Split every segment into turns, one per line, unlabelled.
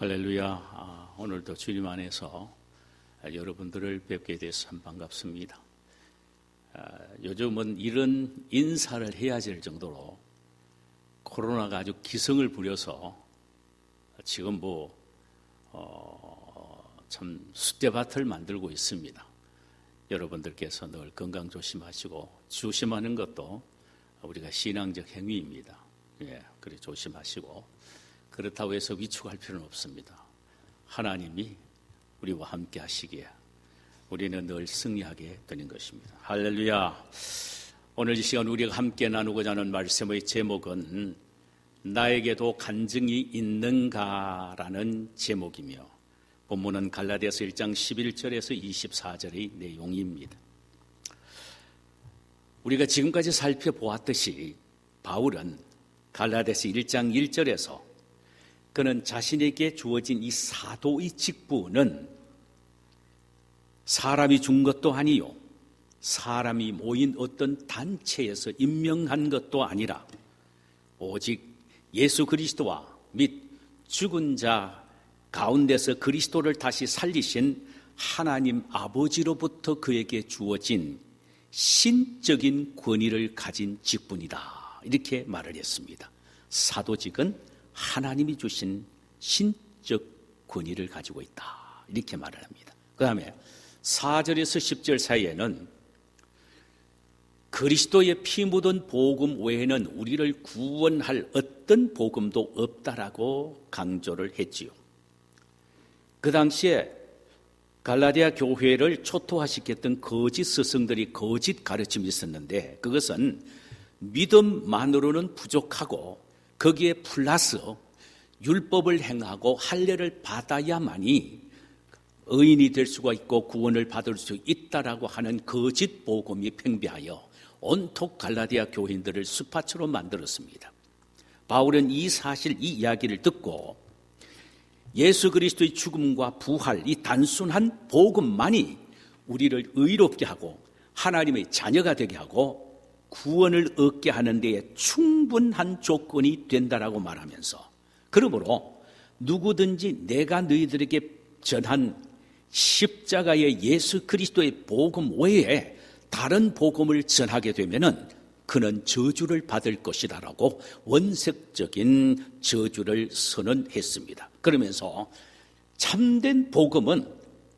할렐루야. 오늘도 주님 안에서 여러분들을 뵙게 돼서 참 반갑습니다. 요즘은 이런 인사를 해야 될 정도로 코로나가 아주 기승을 부려서 지금 참 숫대밭을 만들고 있습니다. 여러분들께서 늘 건강 조심하시고 조심하는 것도 우리가 신앙적 행위입니다. 그래 조심하시고 그렇다고 해서 위축할 필요는 없습니다. 하나님이 우리와 함께 하시기에 우리는 늘 승리하게 되는 것입니다. 할렐루야. 오늘 이 시간 우리가 함께 나누고자 하는 말씀의 제목은 나에게도 간증이 있는가라는 제목이며 본문은 갈라디아서 1장 11절에서 24절의 내용입니다. 우리가 지금까지 살펴보았듯이 바울은 갈라디아서 1장 1절에서 그는 자신에게 주어진 이 사도의 직분은 사람이 준 것도 아니요 사람이 모인 어떤 단체에서 임명한 것도 아니라 오직 예수 그리스도와 및 죽은 자 가운데서 그리스도를 다시 살리신 하나님 아버지로부터 그에게 주어진 신적인 권위를 가진 직분이다. 이렇게 말을 했습니다. 사도직은 하나님이 주신 신적 권위를 가지고 있다. 이렇게 말을 합니다. 그 다음에 4절에서 10절 사이에는 그리스도의 피 묻은 복음 외에는 우리를 구원할 어떤 복음도 없다라고 강조를 했지요. 그 당시에 갈라디아 교회를 초토화시켰던 거짓 스승들이 거짓 가르침이 있었는데 그것은 믿음만으로는 부족하고 거기에 플러스 율법을 행하고 할례를 받아야만이 의인이 될 수가 있고 구원을 받을 수 있다라고 하는 거짓 복음이 팽배하여 온통 갈라디아 교인들을 수파처로 만들었습니다. 바울은 이 사실, 이 이야기를 듣고 예수 그리스도의 죽음과 부활, 이 단순한 복음만이 우리를 의롭게 하고 하나님의 자녀가 되게 하고 구원을 얻게 하는 데에 충분한 조건이 된다라고 말하면서 그러므로 누구든지 내가 너희들에게 전한 십자가의 예수 그리스도의 복음 외에 다른 복음을 전하게 되면은 그는 저주를 받을 것이다라고 원색적인 저주를 선언했습니다. 그러면서 참된 복음은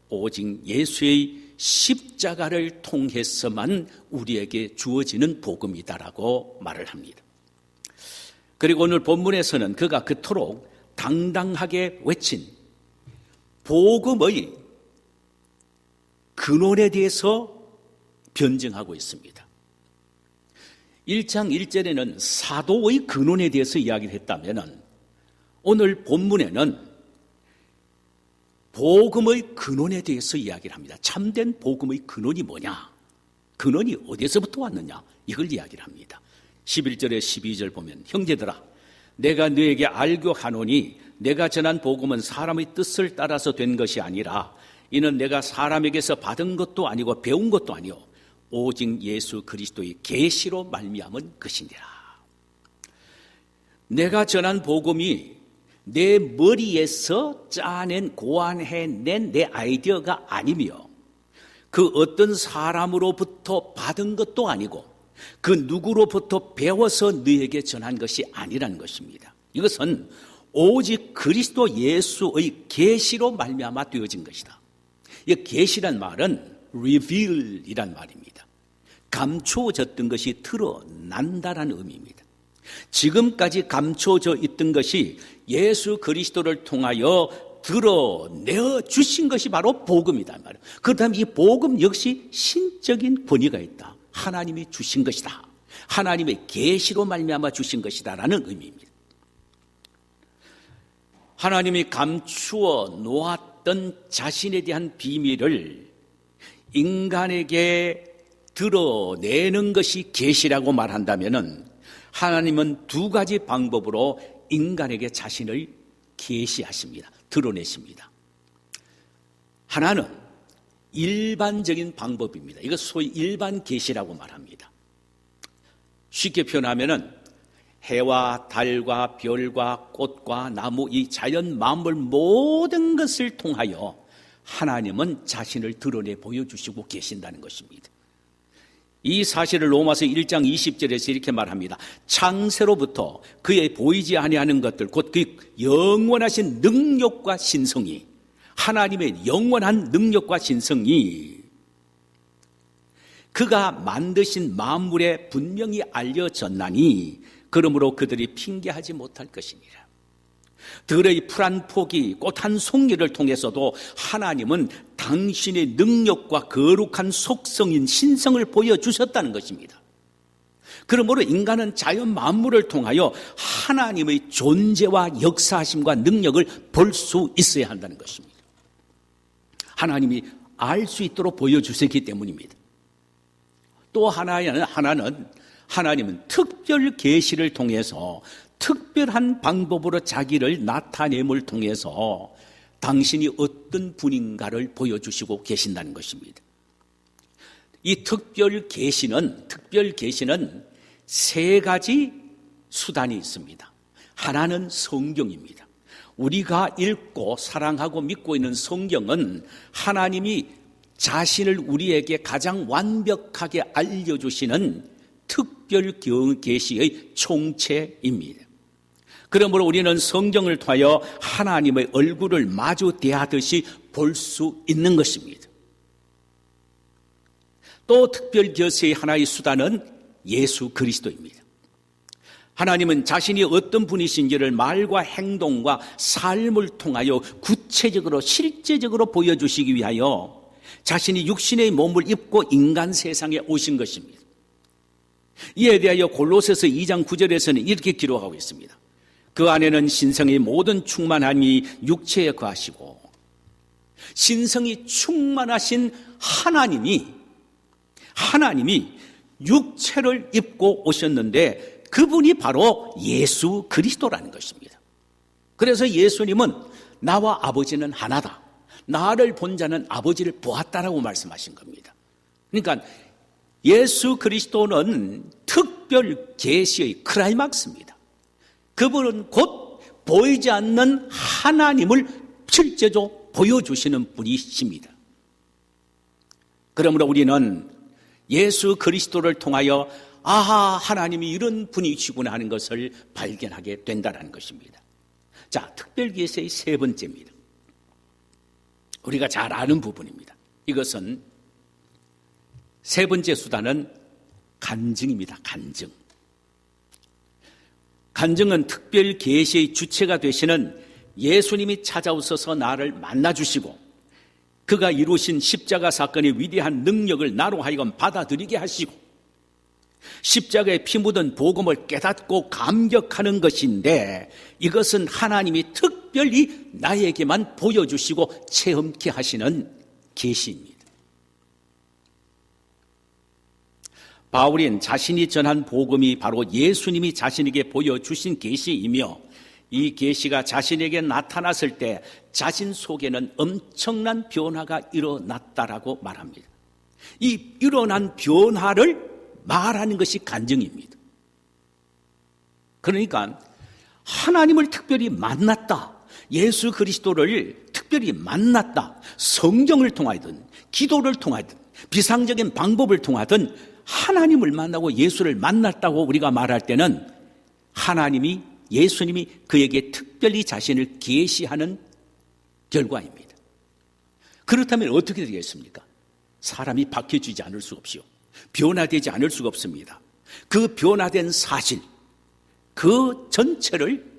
오직 예수의 십자가를 통해서만 우리에게 주어지는 복음이다라고 말을 합니다. 그리고 오늘 본문에서는 그가 그토록 당당하게 외친 복음의 근원에 대해서 변증하고 있습니다. 1장 1절에는 사도의 근원에 대해서 이야기를 했다면 오늘 본문에는 복음의 근원에 대해서 이야기를 합니다. 참된 복음의 근원이 뭐냐? 근원이 어디서부터 왔느냐? 이걸 이야기를 합니다. 11절에 12절 보면 형제들아 내가 너에게 알교하노니 내가 전한 복음은 사람의 뜻을 따라서 된 것이 아니라 이는 내가 사람에게서 받은 것도 아니고 배운 것도 아니요 오직 예수 그리스도의 계시로 말미암은 것이니라. 내가 전한 복음이 내 머리에서 짜낸 고안해낸 내 아이디어가 아니며 그 어떤 사람으로부터 받은 것도 아니고 그 누구로부터 배워서 너에게 전한 것이 아니라는 것입니다. 이것은 오직 그리스도 예수의 계시로 말미암아 되어진 것이다. 이 계시란 말은 reveal이란 말입니다. 감추어졌던 것이 드러난다라는 의미입니다. 지금까지 감춰져 있던 것이 예수 그리스도를 통하여 드러내어 주신 것이 바로 복음이다 말이에요. 그렇다면 이 복음 역시 신적인 권위가 있다. 하나님이 주신 것이다. 하나님의 계시로 말미암아 주신 것이다라는 의미입니다. 하나님이 감추어 놓았던 자신에 대한 비밀을 인간에게 드러내는 것이 계시라고 말한다면은 하나님은 두 가지 방법으로 인간에게 자신을 계시하십니다. 드러내십니다. 하나는 일반적인 방법입니다. 이거 소위 일반 계시라고 말합니다. 쉽게 표현하면은 해와 달과 별과 꽃과 나무, 이 자연 만물 모든 것을 통하여 하나님은 자신을 드러내 보여주시고 계신다는 것입니다. 이 사실을 로마서 1장 20절에서 이렇게 말합니다. 창세로부터 그의 보이지 아니하는 것들, 곧 그 영원하신 능력과 신성이, 하나님의 영원한 능력과 신성이 그가 만드신 만물에 분명히 알려졌나니 그러므로 그들이 핑계하지 못할 것이니라. 들의 풀 한 포기, 꽃 한 송이를 통해서도 하나님은 당신의 능력과 거룩한 속성인 신성을 보여주셨다는 것입니다. 그러므로 인간은 자연 만물을 통하여 하나님의 존재와 역사하심과 능력을 볼 수 있어야 한다는 것입니다. 하나님이 알 수 있도록 보여주셨기 때문입니다. 또 하나는 하나님은 특별 계시를 통해서 특별한 방법으로 자기를 나타냄을 통해서 당신이 어떤 분인가를 보여주시고 계신다는 것입니다. 이 특별 계시는 세 가지 수단이 있습니다. 하나는 성경입니다. 우리가 읽고 사랑하고 믿고 있는 성경은 하나님이 자신을 우리에게 가장 완벽하게 알려주시는 특별 계시의 총체입니다. 그러므로 우리는 성경을 통하여 하나님의 얼굴을 마주 대하듯이 볼 수 있는 것입니다. 또 특별 계시의 하나의 수단은 예수 그리스도입니다. 하나님은 자신이 어떤 분이신지를 말과 행동과 삶을 통하여 구체적으로 실제적으로 보여주시기 위하여 자신이 육신의 몸을 입고 인간 세상에 오신 것입니다. 이에 대하여 골로새서 2장 9절에서는 이렇게 기록하고 있습니다. 그 안에는 신성의 모든 충만함이 육체에 거하시고, 신성이 충만하신 하나님이 육체를 입고 오셨는데 그분이 바로 예수 그리스도라는 것입니다. 그래서 예수님은 나와 아버지는 하나다, 나를 본 자는 아버지를 보았다라고 말씀하신 겁니다. 그러니까 예수 그리스도는 특별 계시의 클라이막스입니다. 그분은 곧 보이지 않는 하나님을 실제로 보여주시는 분이십니다. 그러므로 우리는 예수 그리스도를 통하여 아하, 하나님이 이런 분이시구나 하는 것을 발견하게 된다는 것입니다. 자, 특별 계시의 세 번째입니다. 우리가 잘 아는 부분입니다. 이것은 세 번째 수단은 간증입니다. 간증은 특별 계시의 주체가 되시는 예수님이 찾아오셔서 나를 만나주시고 그가 이루신 십자가 사건의 위대한 능력을 나로 하여금 받아들이게 하시고 십자가에 피 묻은 복음을 깨닫고 감격하는 것인데, 이것은 하나님이 특별히 나에게만 보여주시고 체험케 하시는 계시입니다. 바울은 자신이 전한 복음이 바로 예수님이 자신에게 보여주신 계시이며, 이 계시가 자신에게 나타났을 때 자신 속에는 엄청난 변화가 일어났다라고 말합니다. 이 일어난 변화를 말하는 것이 간증입니다. 그러니까 하나님을 특별히 만났다, 예수 그리스도를 특별히 만났다, 성경을 통하든 기도를 통하든 비상적인 방법을 통하든 하나님을 만나고 예수를 만났다고 우리가 말할 때는 예수님이 그에게 특별히 자신을 계시하는 결과입니다. 그렇다면 어떻게 되겠습니까? 사람이 바뀌어지지 않을 수 없이요, 변화되지 않을 수가 없습니다. 그 변화된 사실, 그 전체를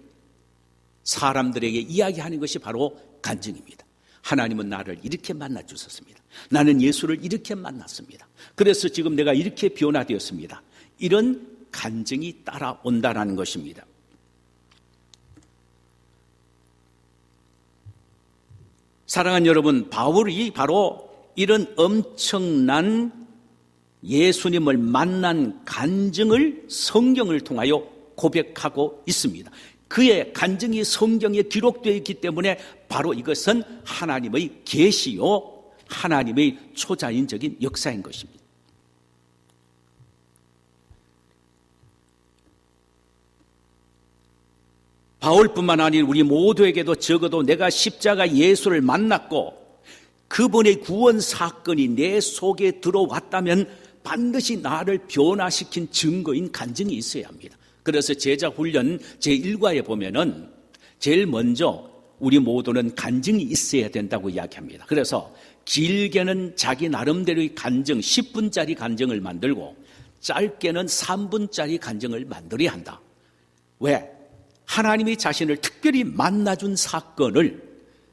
사람들에게 이야기하는 것이 바로 간증입니다. 하나님은 나를 이렇게 만나 주셨습니다. 나는 예수를 이렇게 만났습니다. 그래서 지금 내가 이렇게 변화되었습니다. 이런 간증이 따라온다는 것입니다. 사랑하는 여러분, 바울이 바로 이런 엄청난 예수님을 만난 간증을 성경을 통하여 고백하고 있습니다. 그의 간증이 성경에 기록되어 있기 때문에 바로 이것은 하나님의 계시요, 하나님의 초자연적인 역사인 것입니다. 바울뿐만 아닌 우리 모두에게도 적어도 내가 십자가 예수를 만났고 그분의 구원 사건이 내 속에 들어왔다면 반드시 나를 변화시킨 증거인 간증이 있어야 합니다. 그래서 제자 훈련 제1과에 보면은 제일 먼저 우리 모두는 간증이 있어야 된다고 이야기합니다. 그래서 길게는 자기 나름대로의 간증, 10분짜리 간증을 만들고 짧게는 3분짜리 간증을 만들어야 한다. 왜? 하나님이 자신을 특별히 만나준 사건을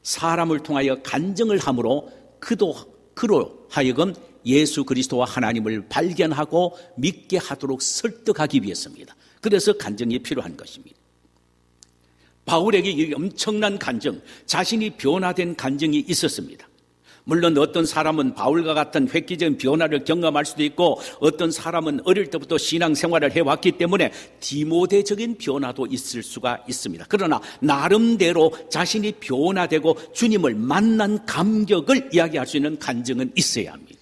사람을 통하여 간증을 함으로 그로 하여금 예수 그리스도와 하나님을 발견하고 믿게 하도록 설득하기 위해서입니다. 그래서 간증이 필요한 것입니다. 바울에게 이 엄청난 간증, 자신이 변화된 간증이 있었습니다. 물론 어떤 사람은 바울과 같은 획기적인 변화를 경험할 수도 있고 어떤 사람은 어릴 때부터 신앙생활을 해왔기 때문에 디모데적인 변화도 있을 수가 있습니다. 그러나 나름대로 자신이 변화되고 주님을 만난 감격을 이야기할 수 있는 간증은 있어야 합니다.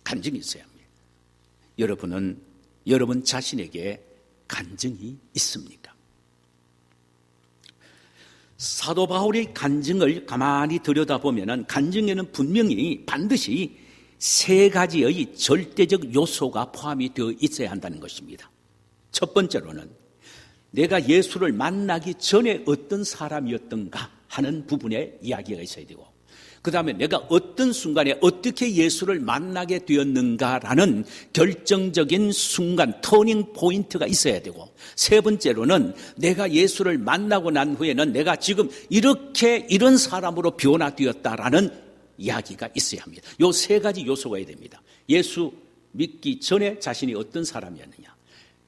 간증이 있어야 합니다. 여러분 자신에게 간증이 있습니까? 사도 바울의 간증을 가만히 들여다보면 간증에는 분명히 반드시 세 가지의 절대적 요소가 포함이 되어 있어야 한다는 것입니다. 첫 번째로는 내가 예수를 만나기 전에 어떤 사람이었던가 하는 부분에 이야기가 있어야 되고, 그 다음에 내가 어떤 순간에 어떻게 예수를 만나게 되었는가라는 결정적인 순간, 터닝 포인트가 있어야 되고, 세 번째로는 내가 예수를 만나고 난 후에는 내가 지금 이런 사람으로 변화되었다라는 이야기가 있어야 합니다. 이 세 가지 요소가 있어야 됩니다. 예수 믿기 전에 자신이 어떤 사람이었느냐,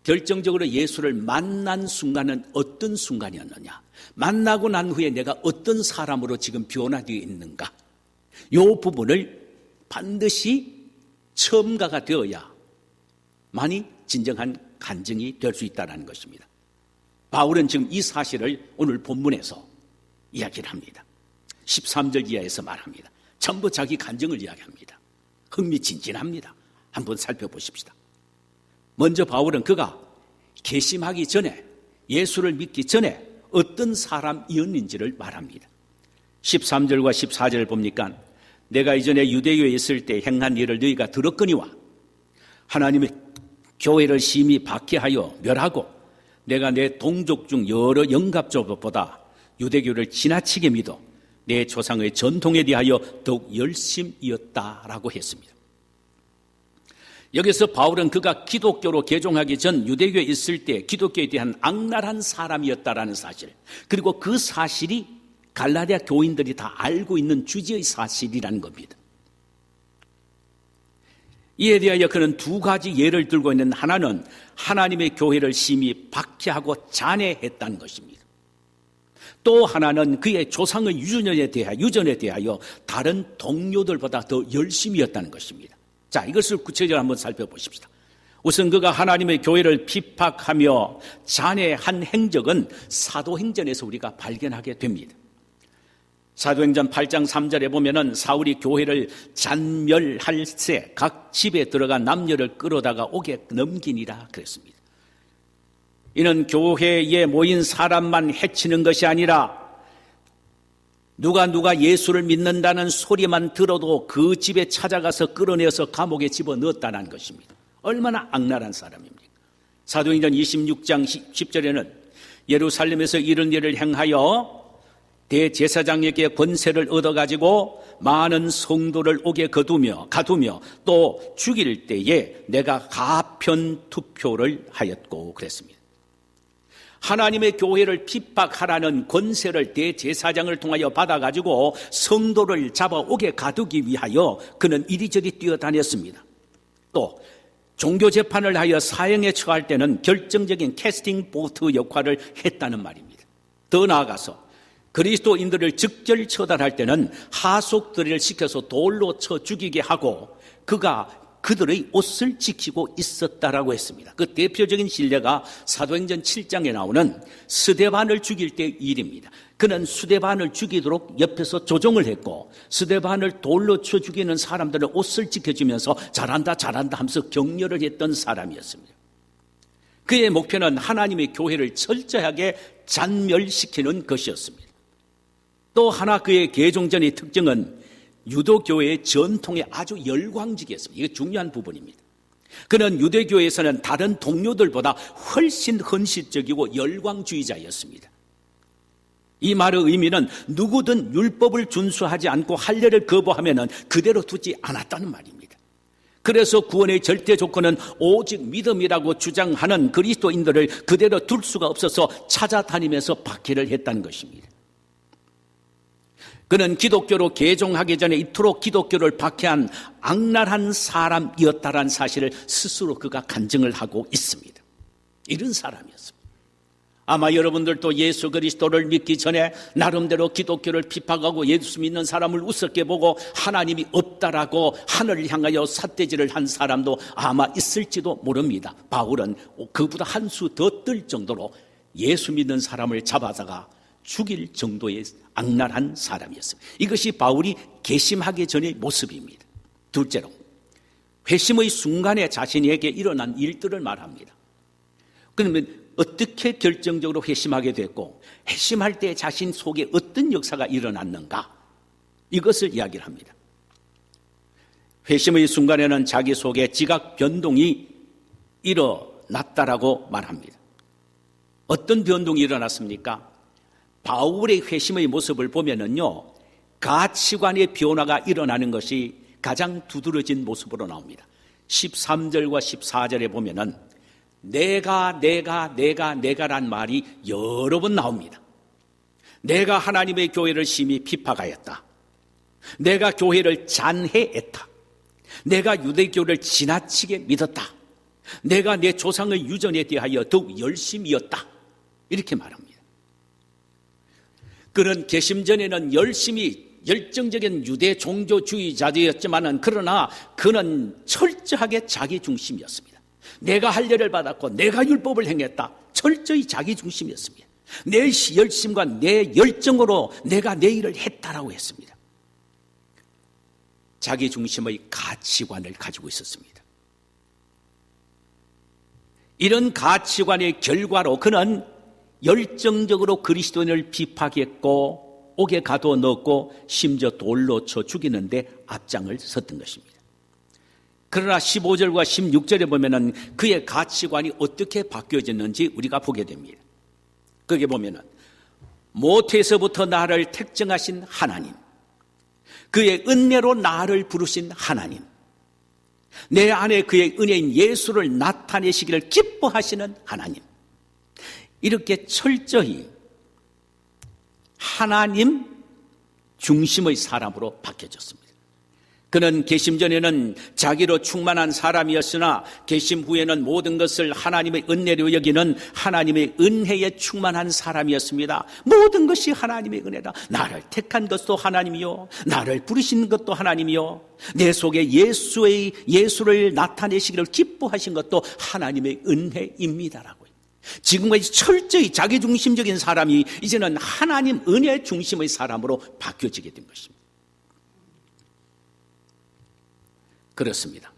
결정적으로 예수를 만난 순간은 어떤 순간이었느냐, 만나고 난 후에 내가 어떤 사람으로 지금 변화되어 있는가, 이 부분을 반드시 첨가가 되어야만이 진정한 간증이 될 수 있다는 것입니다. 바울은 지금 이 사실을 오늘 본문에서 이야기를 합니다. 13절 이하에서 말합니다. 전부 자기 간증을 이야기합니다. 흥미진진합니다. 한번 살펴보십시다. 먼저 바울은 그가 개심하기 전에, 예수를 믿기 전에 어떤 사람이었는지를 말합니다. 13절과 14절을 보니까 내가 이전에 유대교에 있을 때 행한 일을 너희가 들었거니와 하나님의 교회를 심히 박해하여 멸하고 내가 내 동족 중 여러 영갑족보다 유대교를 지나치게 믿어 내 조상의 전통에 대하여 더욱 열심이었다라고 했습니다. 여기서 바울은 그가 기독교로 개종하기 전 유대교에 있을 때 기독교에 대한 악랄한 사람이었다라는 사실, 그리고 그 사실이 갈라디아 교인들이 다 알고 있는 주제의 사실이라는 겁니다. 이에 대하여 그는 두 가지 예를 들고 있는, 하나는 하나님의 교회를 심히 박해하고 잔해했다는 것입니다. 또 하나는 그의 조상의 유전에 대하여 다른 동료들보다 더 열심이었다는 것입니다. 자, 이것을 구체적으로 한번 살펴보십시다. 우선 그가 하나님의 교회를 핍박하며 잔해한 행적은 사도행전에서 우리가 발견하게 됩니다. 사도행전 8장 3절에 보면은 사울이 교회를 잔멸할 새 각 집에 들어가 남녀를 끌어다가 옥에 넘기니라 그랬습니다. 이는 교회에 모인 사람만 해치는 것이 아니라 누가 예수를 믿는다는 소리만 들어도 그 집에 찾아가서 끌어내어서 감옥에 집어넣었다는 것입니다. 얼마나 악랄한 사람입니까? 사도행전 26장 10절에는 예루살렘에서 이런 일을 행하여 대제사장에게 권세를 얻어가지고 많은 성도를 옥에 가두며 또 죽일 때에 내가 가편 투표를 하였고 그랬습니다. 하나님의 교회를 핍박하라는 권세를 대제사장을 통하여 받아가지고 성도를 잡아 옥에 가두기 위하여 그는 이리저리 뛰어다녔습니다. 또 종교재판을 하여 사형에 처할 때는 결정적인 캐스팅 보트 역할을 했다는 말입니다. 더 나아가서 그리스도인들을 즉결 처단할 때는 하속들을 시켜서 돌로 쳐 죽이게 하고 그가 그들의 옷을 지키고 있었다라고 했습니다. 그 대표적인 신뢰가 사도행전 7장에 나오는 스데반을 죽일 때의 일입니다. 그는 스데반을 죽이도록 옆에서 조종을 했고 스데반을 돌로 쳐 죽이는 사람들의 옷을 지켜주면서 잘한다 하면서 격려를 했던 사람이었습니다. 그의 목표는 하나님의 교회를 철저하게 잔멸시키는 것이었습니다. 또 하나 그의 개종전의 특징은 유도교회의 전통에 아주 열광적이었습니다. 이게 중요한 부분입니다. 그는 유대교회에서는 다른 동료들보다 훨씬 헌신적이고 열광주의자였습니다. 이 말의 의미는 누구든 율법을 준수하지 않고 할례를 거부하면 그대로 두지 않았다는 말입니다. 그래서 구원의 절대 조건은 오직 믿음이라고 주장하는 그리스도인들을 그대로 둘 수가 없어서 찾아다니면서 박해를 했다는 것입니다. 그는 기독교로 개종하기 전에 이토록 기독교를 박해한 악랄한 사람이었다라는 사실을 스스로 그가 간증을 하고 있습니다. 이런 사람이었습니다. 아마 여러분들도 예수 그리스도를 믿기 전에 나름대로 기독교를 비판하고 예수 믿는 사람을 우습게 보고 하나님이 없다라고 하늘을 향하여 삿대질을 한 사람도 아마 있을지도 모릅니다. 바울은 그보다 한 수 더 뜰 정도로 예수 믿는 사람을 잡아다가 죽일 정도의 악랄한 사람이었습니다. 이것이 바울이 개심하기 전의 모습입니다. 둘째로, 회심의 순간에 자신에게 일어난 일들을 말합니다. 그러면 어떻게 결정적으로 회심하게 됐고 회심할 때 자신 속에 어떤 역사가 일어났는가, 이것을 이야기를 합니다. 회심의 순간에는 자기 속에 지각 변동이 일어났다라고 말합니다. 어떤 변동이 일어났습니까? 바울의 회심의 모습을 보면은요, 가치관의 변화가 일어나는 것이 가장 두드러진 모습으로 나옵니다. 13절과 14절에 보면은 내가란 말이 여러 번 나옵니다. 내가 하나님의 교회를 심히 비판하였다. 내가 교회를 잔해했다. 내가 유대교를 지나치게 믿었다. 내가 내 조상의 유전에 대하여 더욱 열심이었다. 이렇게 말합니다. 그는 개심 전에는 열심히 열정적인 유대 종교주의자였지만은 그러나 그는 철저하게 자기 중심이었습니다. 내가 할례를 받았고 내가 율법을 행했다. 철저히 자기 중심이었습니다. 내 열심과 내 열정으로 내가 내 일을 했다라고 했습니다. 자기 중심의 가치관을 가지고 있었습니다. 이런 가치관의 결과로 그는 열정적으로 그리스도인을 비판했고 옥에 가둬넣었고 심지어 돌로 쳐 죽이는데 앞장을 섰던 것입니다. 그러나 15절과 16절에 보면은 그의 가치관이 어떻게 바뀌어졌는지 우리가 보게 됩니다. 거기에 보면은 모태에서부터 나를 택정하신 하나님, 그의 은혜로 나를 부르신 하나님, 내 안에 그의 은혜인 예수를 나타내시기를 기뻐하시는 하나님, 이렇게 철저히 하나님 중심의 사람으로 바뀌어졌습니다. 그는 개심 전에는 자기로 충만한 사람이었으나 개심 후에는 모든 것을 하나님의 은혜로 여기는 하나님의 은혜에 충만한 사람이었습니다. 모든 것이 하나님의 은혜다. 나를 택한 것도 하나님이요, 나를 부르신 것도 하나님이요, 내 속에 예수를 나타내시기를 기뻐하신 것도 하나님의 은혜입니다라고. 지금까지 철저히 자기중심적인 사람이 이제는 하나님 은혜 중심의 사람으로 바뀌어지게 된 것입니다. 그렇습니다.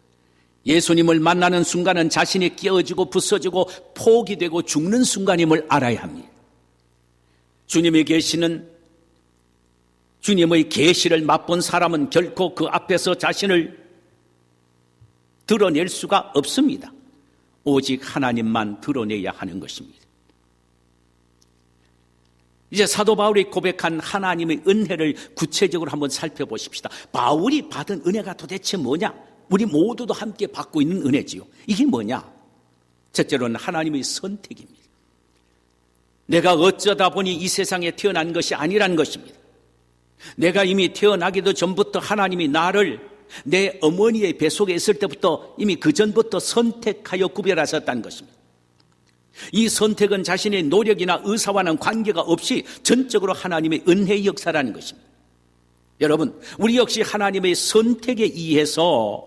예수님을 만나는 순간은 자신이 깨어지고 부서지고 포기되고 죽는 순간임을 알아야 합니다. 주님의 계시를 맛본 사람은 결코 그 앞에서 자신을 드러낼 수가 없습니다. 오직 하나님만 드러내야 하는 것입니다. 이제 사도 바울이 고백한 하나님의 은혜를 구체적으로 한번 살펴보십시다. 바울이 받은 은혜가 도대체 뭐냐? 우리 모두도 함께 받고 있는 은혜지요. 이게 뭐냐? 첫째로는 하나님의 선택입니다. 내가 어쩌다 보니 이 세상에 태어난 것이 아니라는 것입니다. 내가 이미 태어나기도 전부터 하나님이 나를 내 어머니의 뱃속에 있을 때부터 이미 그 전부터 선택하여 구별하셨다는 것입니다. 이 선택은 자신의 노력이나 의사와는 관계가 없이 전적으로 하나님의 은혜의 역사라는 것입니다. 여러분, 우리 역시 하나님의 선택에 의해서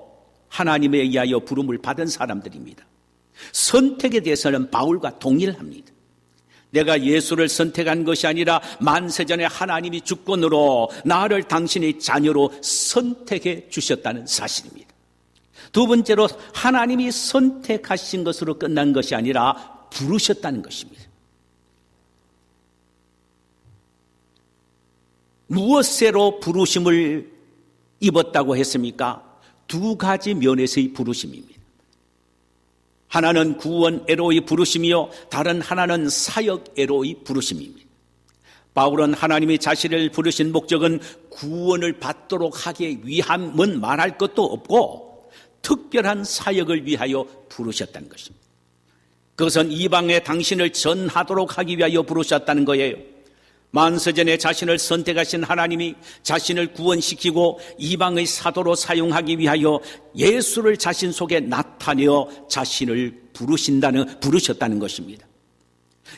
하나님에 의하여 부름을 받은 사람들입니다. 선택에 대해서는 바울과 동일합니다. 내가 예수를 선택한 것이 아니라 만세전에 하나님이 주권으로 나를 당신의 자녀로 선택해 주셨다는 사실입니다. 두 번째로 하나님이 선택하신 것으로 끝난 것이 아니라 부르셨다는 것입니다. 무엇으로 부르심을 입었다고 했습니까? 두 가지 면에서의 부르심입니다. 하나는 구원애로의 부르심이요, 다른 하나는 사역애로의 부르심입니다. 바울은 하나님이 자신을 부르신 목적은 구원을 받도록 하기 위함은 말할 것도 없고 특별한 사역을 위하여 부르셨다는 것입니다. 그것은 이방에 당신을 전하도록 하기 위하여 부르셨다는 거예요. 만세전에 자신을 선택하신 하나님이 자신을 구원시키고 이방의 사도로 사용하기 위하여 예수를 자신 속에 나타내어 자신을 부르셨다는 것입니다.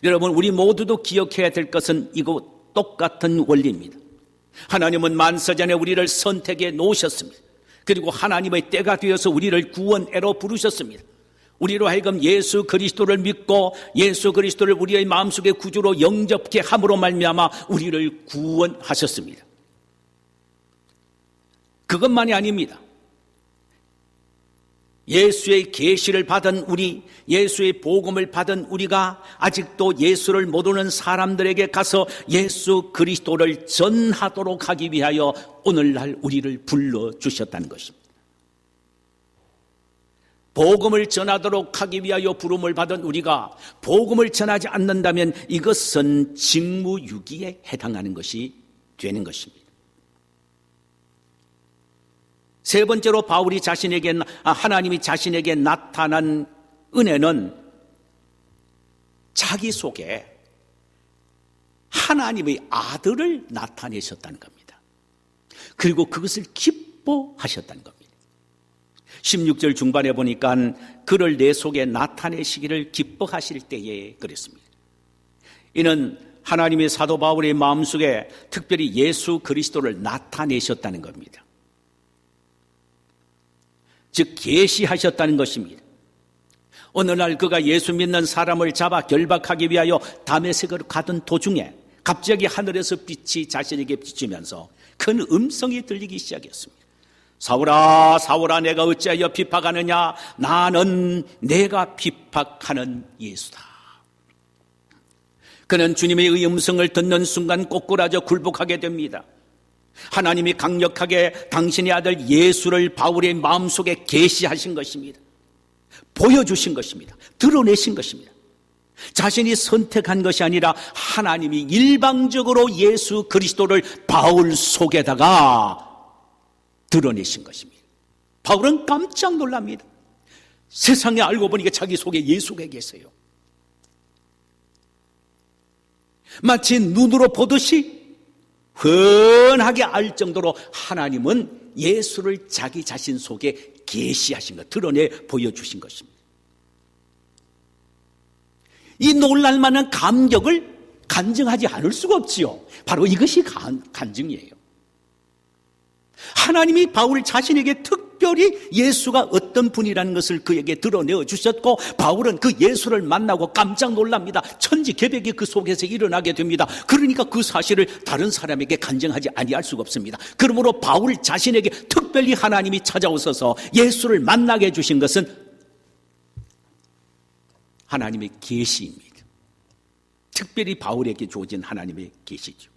여러분, 우리 모두도 기억해야 될 것은 이거 똑같은 원리입니다. 하나님은 만세전에 우리를 선택해 놓으셨습니다. 그리고 하나님의 때가 되어서 우리를 구원애로 부르셨습니다. 우리로 하여금 예수 그리스도를 믿고 예수 그리스도를 우리의 마음속의 구주로 영접케 함으로 말미암아 우리를 구원하셨습니다. 그것만이 아닙니다. 예수의 계시를 받은 우리, 예수의 복음을 받은 우리가 아직도 예수를 모르는 사람들에게 가서 예수 그리스도를 전하도록 하기 위하여 오늘날 우리를 불러주셨다는 것입니다. 복음을 전하도록 하기 위하여 부름을 받은 우리가 복음을 전하지 않는다면 이것은 직무유기에 해당하는 것이 되는 것입니다. 세 번째로 하나님이 자신에게 나타난 은혜는 자기 속에 하나님의 아들을 나타내셨다는 겁니다. 그리고 그것을 기뻐하셨다는 겁니다. 16절 중반에 보니까 그를 내 속에 나타내시기를 기뻐하실 때에 그랬습니다. 이는 하나님의 사도 바울의 마음속에 특별히 예수 그리스도를 나타내셨다는 겁니다. 즉 계시하셨다는 것입니다. 어느 날 그가 예수 믿는 사람을 잡아 결박하기 위하여 다메섹으로 가던 도중에 갑자기 하늘에서 빛이 자신에게 비치면서 큰 음성이 들리기 시작했습니다. 사울아, 사울아, 내가 어찌하여 핍박하느냐? 나는 내가 핍박하는 예수다. 그는 주님의 이 음성을 듣는 순간 꼬꾸라져 굴복하게 됩니다. 하나님이 강력하게 당신의 아들 예수를 바울의 마음속에 계시하신 것입니다. 보여주신 것입니다. 드러내신 것입니다. 자신이 선택한 것이 아니라 하나님이 일방적으로 예수 그리스도를 바울 속에다가 드러내신 것입니다. 바울은 깜짝 놀랍니다. 세상에 알고 보니까 자기 속에 예수가 계세요. 마치 눈으로 보듯이 훤하게 알 정도로 하나님은 예수를 자기 자신 속에 계시하신 것, 드러내 보여주신 것입니다. 이 놀랄만한 감격을 간증하지 않을 수가 없지요. 바로 이것이 간증이에요. 하나님이 바울 자신에게 특별히 예수가 어떤 분이라는 것을 그에게 드러내어 주셨고 바울은 그 예수를 만나고 깜짝 놀랍니다. 천지개벽이 그 속에서 일어나게 됩니다. 그러니까 그 사실을 다른 사람에게 간증하지 아니할 수가 없습니다. 그러므로 바울 자신에게 특별히 하나님이 찾아오셔서 예수를 만나게 해주신 것은 하나님의 계시입니다. 특별히 바울에게 주어진 하나님의 계시죠.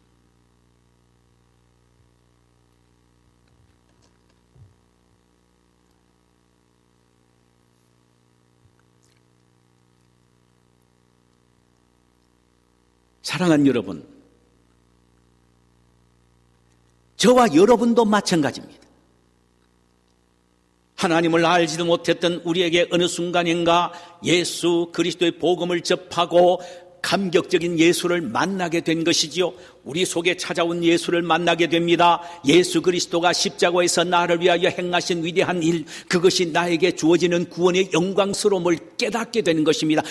사랑하는 여러분, 저와 여러분도 마찬가지입니다. 하나님을 알지도 못했던 우리에게 어느 순간인가 예수 그리스도의 복음을 접하고 감격적인 예수를 만나게 된 것이지요. 우리 속에 찾아온 예수를 만나게 됩니다. 예수 그리스도가 십자가에서 나를 위하여 행하신 위대한 일, 그것이 나에게 주어지는 구원의 영광스러움을 깨닫게 되는 것입니다.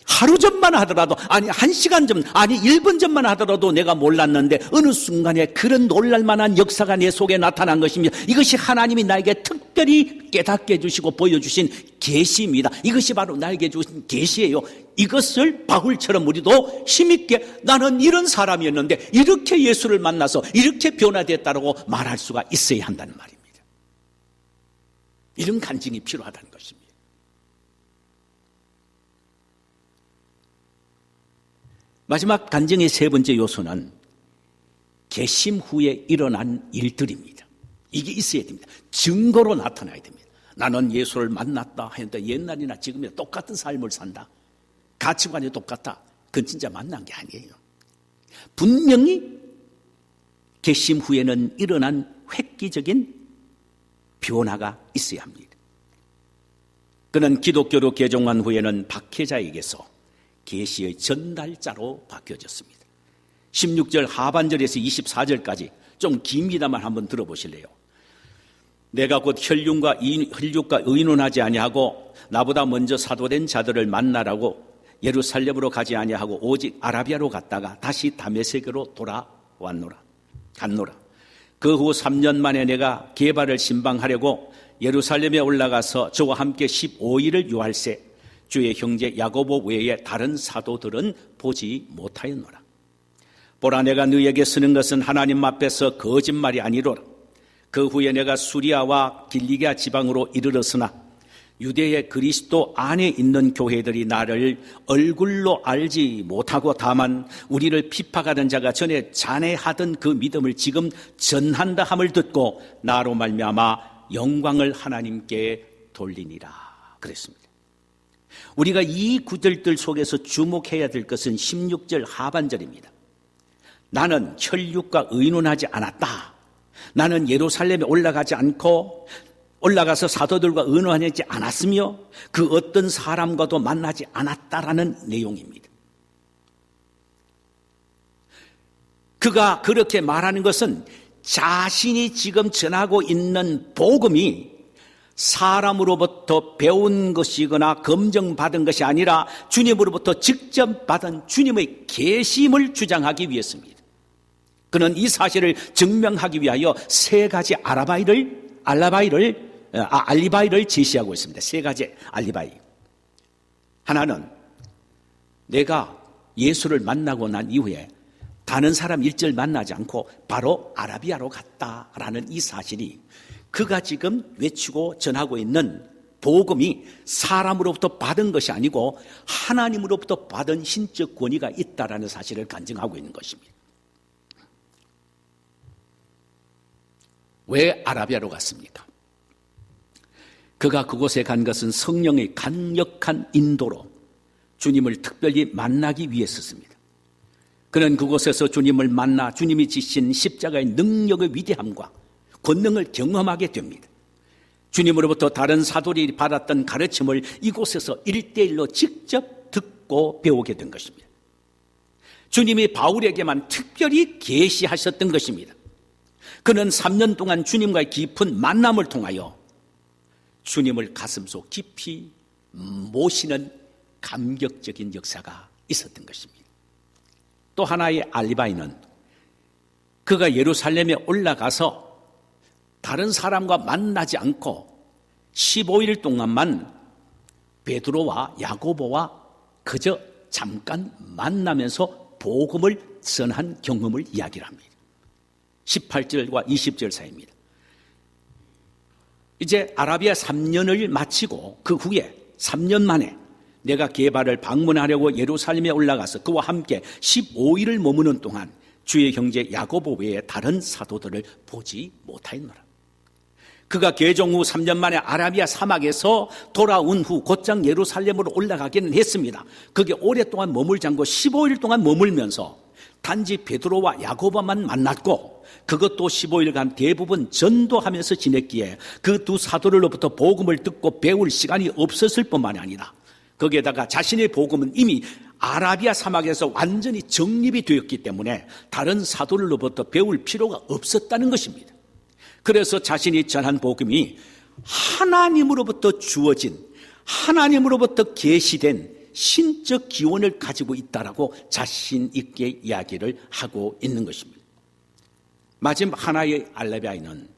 하루 전만 하더라도, 아니 1시간 전, 아니 1분 전만 하더라도 내가 몰랐는데 어느 순간에 그런 놀랄만한 역사가 내 속에 나타난 것입니다. 이것이 하나님이 나에게 특별히 깨닫게 해주시고 보여주신 계시입니다. 이것이 바로 나에게 주신 계시예요. 이것을 바울처럼 우리도 힘있게 나는 이런 사람이었는데 이렇게 예수를 만나서 이렇게 변화됐다고 말할 수가 있어야 한다는 말입니다. 이런 간증이 필요하다는 것입니다. 마지막 간증의 세 번째 요소는 계심 후에 일어난 일들입니다. 이게 있어야 됩니다. 증거로 나타나야 됩니다. 나는 예수를 만났다 했는데 옛날이나 지금이나 똑같은 삶을 산다. 가치관이 똑같다. 그건 진짜 만난 게 아니에요. 분명히 계심 후에는 일어난 획기적인 변화가 있어야 합니다. 그는 기독교로 개종한 후에는 박혜자에게서 계시의 전달자로 바뀌어졌습니다. 16절 하반절에서 24절까지 좀 깁니다만 한번 들어보실래요? 내가 곧 혈육과 의논하지 아니하고 나보다 먼저 사도된 자들을 만나라고 예루살렘으로 가지 아니하고 오직 아라비아로 갔다가 다시 다메섹으로 갔노라. 그 후 3년 만에 내가 게바를 신방하려고 예루살렘에 올라가서 저와 함께 15일을 유할세 주의 형제 야고보 외에 다른 사도들은 보지 못하였노라. 보라, 내가 너에게 쓰는 것은 하나님 앞에서 거짓말이 아니로라. 그 후에 내가 수리아와 길리기아 지방으로 이르렀으나 유대의 그리스도 안에 있는 교회들이 나를 얼굴로 알지 못하고 다만 우리를 핍박하던 자가 전에 잔해하던 그 믿음을 지금 전한다 함을 듣고 나로 말미암아 영광을 하나님께 돌리니라 그랬습니다. 우리가 이 구절들 속에서 주목해야 될 것은 16절 하반절입니다. 나는 혈육과 의논하지 않았다. 나는 예루살렘에 올라가서 사도들과 의논하지 않았으며 그 어떤 사람과도 만나지 않았다라는 내용입니다. 그가 그렇게 말하는 것은 자신이 지금 전하고 있는 복음이 사람으로부터 배운 것이거나 검증받은 것이 아니라 주님으로부터 직접 받은 주님의 계심을 주장하기 위해서입니다. 그는 이 사실을 증명하기 위하여 세 가지 알리바이를 제시하고 있습니다. 세 가지 알리바이. 하나는 내가 예수를 만나고 난 이후에 다른 사람 일절 만나지 않고 바로 아라비아로 갔다라는 이 사실이 그가 지금 외치고 전하고 있는 복음이 사람으로부터 받은 것이 아니고 하나님으로부터 받은 신적 권위가 있다라는 사실을 간증하고 있는 것입니다. 왜 아라비아로 갔습니까? 그가 그곳에 간 것은 성령의 강력한 인도로 주님을 특별히 만나기 위해서였습니다. 그는 그곳에서 주님을 만나 주님이 지신 십자가의 능력의 위대함과 권능을 경험하게 됩니다. 주님으로부터 다른 사도들이 받았던 가르침을 이곳에서 1대1로 직접 듣고 배우게 된 것입니다. 주님이 바울에게만 특별히 계시하셨던 것입니다. 그는 3년 동안 주님과의 깊은 만남을 통하여 주님을 가슴속 깊이 모시는 감격적인 역사가 있었던 것입니다. 또 하나의 알리바이는 그가 예루살렘에 올라가서 다른 사람과 만나지 않고 15일 동안만 베드로와 야고보와 그저 잠깐 만나면서 복음을 전한 경험을 이야기를 합니다. 18절과 20절 사이입니다. 이제 아라비아 3년을 마치고 그 후에 3년 만에 내가 게바를 방문하려고 예루살렘에 올라가서 그와 함께 15일을 머무는 동안 주의 형제 야고보 외에 다른 사도들을 보지 못하였노라. 그가 개종 후 3년 만에 아라비아 사막에서 돌아온 후 곧장 예루살렘으로 올라가기는 했습니다. 그게 오랫동안 머물지 않고 15일 동안 머물면서 단지 베드로와 야고보만 만났고 그것도 15일간 대부분 전도하면서 지냈기에 그 두 사도들로부터 복음을 듣고 배울 시간이 없었을 뿐만이 아니라 거기에다가 자신의 복음은 이미 아라비아 사막에서 완전히 정립이 되었기 때문에 다른 사도들로부터 배울 필요가 없었다는 것입니다. 그래서 자신이 전한 복음이 하나님으로부터 주어진 하나님으로부터 계시된 신적 기원을 가지고 있다라고 자신 있게 이야기를 하고 있는 것입니다. 마지막 하나의 알리바이는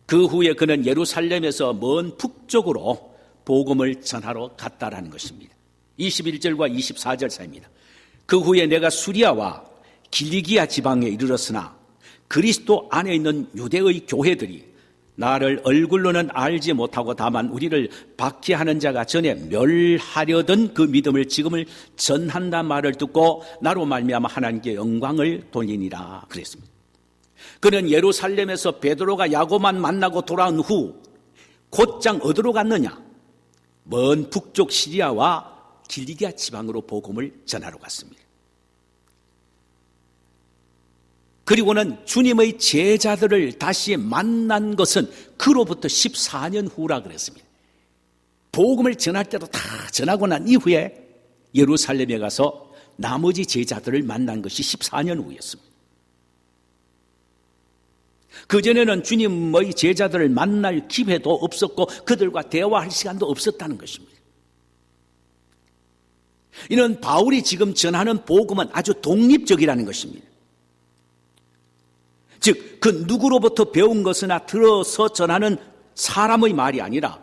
그 후에 그는 예루살렘에서 먼 북쪽으로 복음을 전하러 갔다라는 것입니다. 21절과 24절 사이입니다. 그 후에 내가 수리아와 길리기아 지방에 이르렀으나 그리스도 안에 있는 유대의 교회들이 나를 얼굴로는 알지 못하고 다만 우리를 박해하는 자가 전에 멸하려던 그 믿음을 지금을 전한다 말을 듣고 나로 말미암아 하나님께 영광을 돌리니라 그랬습니다. 그는 예루살렘에서 베드로가 야고만 만나고 돌아온 후 곧장 어디로 갔느냐? 먼 북쪽 시리아와 길리기아 지방으로 복음을 전하러 갔습니다. 그리고는 주님의 제자들을 다시 만난 것은 그로부터 14년 후라 그랬습니다. 복음을 전할 때도 다 전하고 난 이후에 예루살렘에 가서 나머지 제자들을 만난 것이 14년 후였습니다. 그전에는 주님의 제자들을 만날 기회도 없었고 그들과 대화할 시간도 없었다는 것입니다. 이는 바울이 지금 전하는 복음은 아주 독립적이라는 것입니다. 즉, 그 누구로부터 배운 것이나 들어서 전하는 사람의 말이 아니라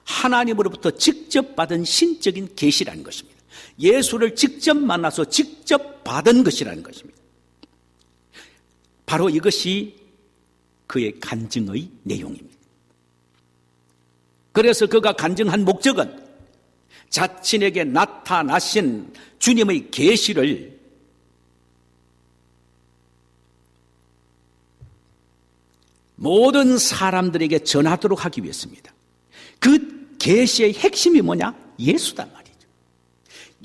하나님으로부터 직접 받은 신적인 계시라는 것입니다. 예수를 직접 만나서 직접 받은 것이라는 것입니다. 바로 이것이 그의 간증의 내용입니다. 그래서 그가 간증한 목적은 자신에게 나타나신 주님의 계시를 모든 사람들에게 전하도록 하기 위해서입니다. 그 계시의 핵심이 뭐냐? 예수단 말이죠.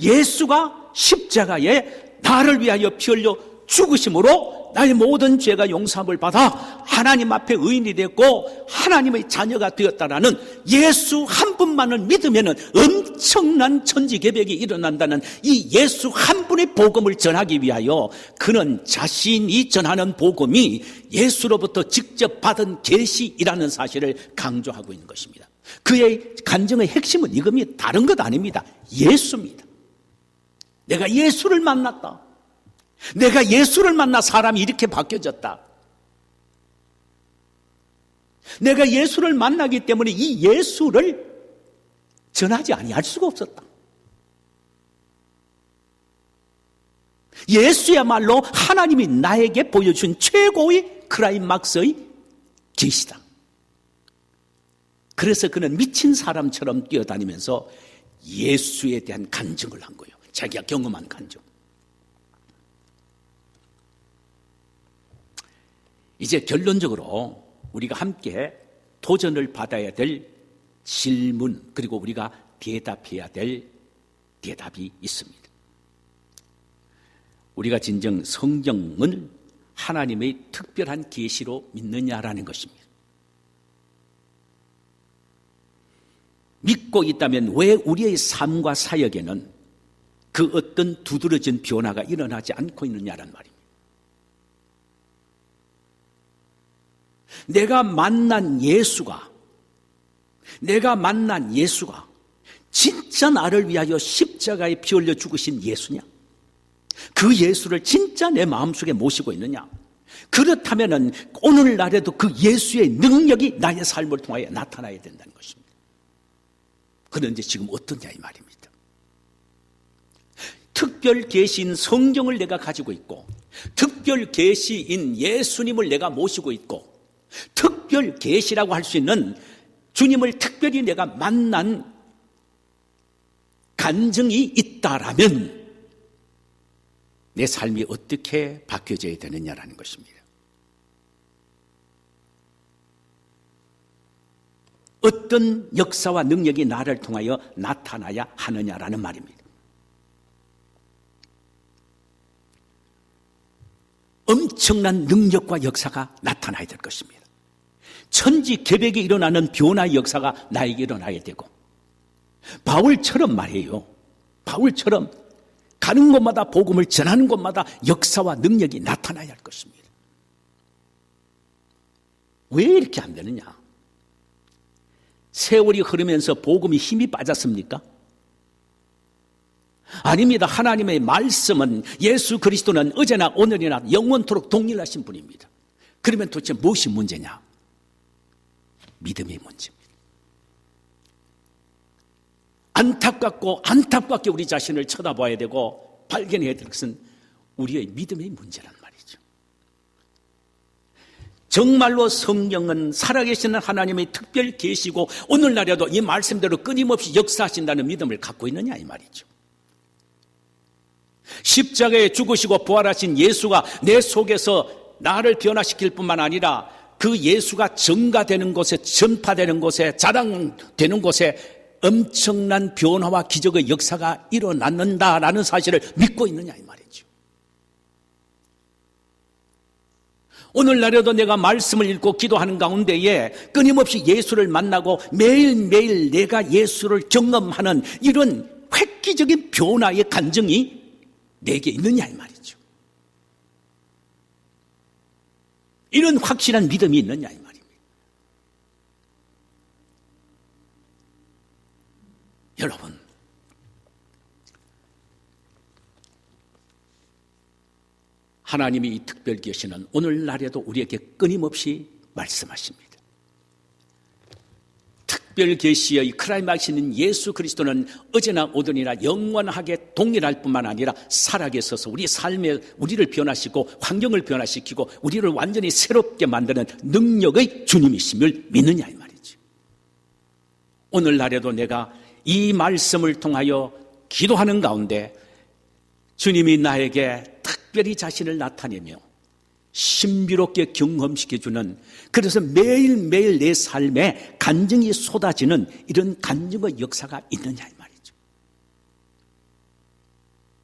예수가 십자가에 나를 위하여 피 흘려 죽으심으로 나의 모든 죄가 용서함을 받아 하나님 앞에 의인이 됐고 하나님의 자녀가 되었다라는 예수 한 분만을 믿으면 엄청난 천지개벽이 일어난다는 이 예수 한 분의 복음을 전하기 위하여 그는 자신이 전하는 복음이 예수로부터 직접 받은 계시이라는 사실을 강조하고 있는 것입니다. 그의 간증의 핵심은 이겁니다. 다른 것 아닙니다. 예수입니다. 내가 예수를 만났다. 내가 예수를 만나 사람이 이렇게 바뀌어졌다. 내가 예수를 만나기 때문에 이 예수를 전하지 아니할 수가 없었다. 예수야말로 하나님이 나에게 보여준 최고의 클라이막스의 계시다. 그래서 그는 미친 사람처럼 뛰어다니면서 예수에 대한 간증을 한 거예요. 자기가 경험한 간증. 이제 결론적으로 우리가 함께 도전을 받아야 될 질문 그리고 우리가 대답해야 될 대답이 있습니다. 우리가 진정 성경을 하나님의 특별한 계시로 믿느냐라는 것입니다. 믿고 있다면 왜 우리의 삶과 사역에는 그 어떤 두드러진 변화가 일어나지 않고 있느냐란 말입니다. 내가 만난 예수가 진짜 나를 위하여 십자가에 피 흘려 죽으신 예수냐? 그 예수를 진짜 내 마음속에 모시고 있느냐? 그렇다면 오늘날에도 그 예수의 능력이 나의 삶을 통하여 나타나야 된다는 것입니다. 그런데 지금 어떠냐 이 말입니다. 특별 계시인 성경을 내가 가지고 있고 특별 계시인 예수님을 내가 모시고 있고 특별 계시라고 할 수 있는 주님을 특별히 내가 만난 간증이 있다라면 내 삶이 어떻게 바뀌어져야 되느냐라는 것입니다. 어떤 역사와 능력이 나를 통하여 나타나야 하느냐라는 말입니다. 엄청난 능력과 역사가 나타나야 될 것입니다. 천지개벽이 일어나는 변화의 역사가 나에게 일어나야 되고 바울처럼 말이에요. 바울처럼 가는 곳마다 복음을 전하는 곳마다 역사와 능력이 나타나야 할 것입니다. 왜 이렇게 안 되느냐? 세월이 흐르면서 복음이 힘이 빠졌습니까? 아닙니다. 하나님의 말씀은 예수 그리스도는 어제나 오늘이나 영원토록 동일하신 분입니다. 그러면 도대체 무엇이 문제냐? 믿음의 문제입니다. 안타깝게 우리 자신을 쳐다봐야 되고 발견해야 될 것은 우리의 믿음의 문제란 말이죠. 정말로 성경은 살아계시는 하나님의 특별 계시고 오늘날에도 이 말씀대로 끊임없이 역사하신다는 믿음을 갖고 있느냐 이 말이죠. 십자가에 죽으시고 부활하신 예수가 내 속에서 나를 변화시킬 뿐만 아니라 그 예수가 증가되는 곳에, 전파되는 곳에, 자랑되는 곳에 엄청난 변화와 기적의 역사가 일어났는다라는 사실을 믿고 있느냐 이 말이죠. 오늘날에도 내가 말씀을 읽고 기도하는 가운데에 끊임없이 예수를 만나고 매일매일 내가 예수를 경험하는 이런 획기적인 변화의 간증이 내게 있느냐 이 말이죠. 이런 확실한 믿음이 있느냐 이 말입니다. 여러분, 하나님이 이 특별 계시는 오늘날에도 우리에게 끊임없이 말씀하십니다. 특별 계시의 클라이막스인 예수 그리스도는 어제나 오늘이나 영원하게 동일할 뿐만 아니라 살아계셔서 우리 삶에 우리를 변화시키고 환경을 변화시키고 우리를 완전히 새롭게 만드는 능력의 주님이심을 믿느냐 이 말이죠. 오늘날에도 내가 이 말씀을 통하여 기도하는 가운데 주님이 나에게 특별히 자신을 나타내며 신비롭게 경험시켜주는, 그래서 매일매일 내 삶에 간증이 쏟아지는 이런 간증의 역사가 있느냐 이 말이죠.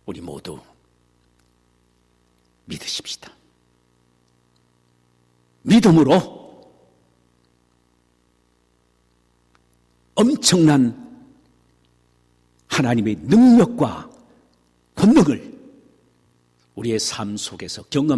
우리 모두 믿으십시다. 믿음으로 엄청난 하나님의 능력과 권능을 우리의 삶 속에서 경험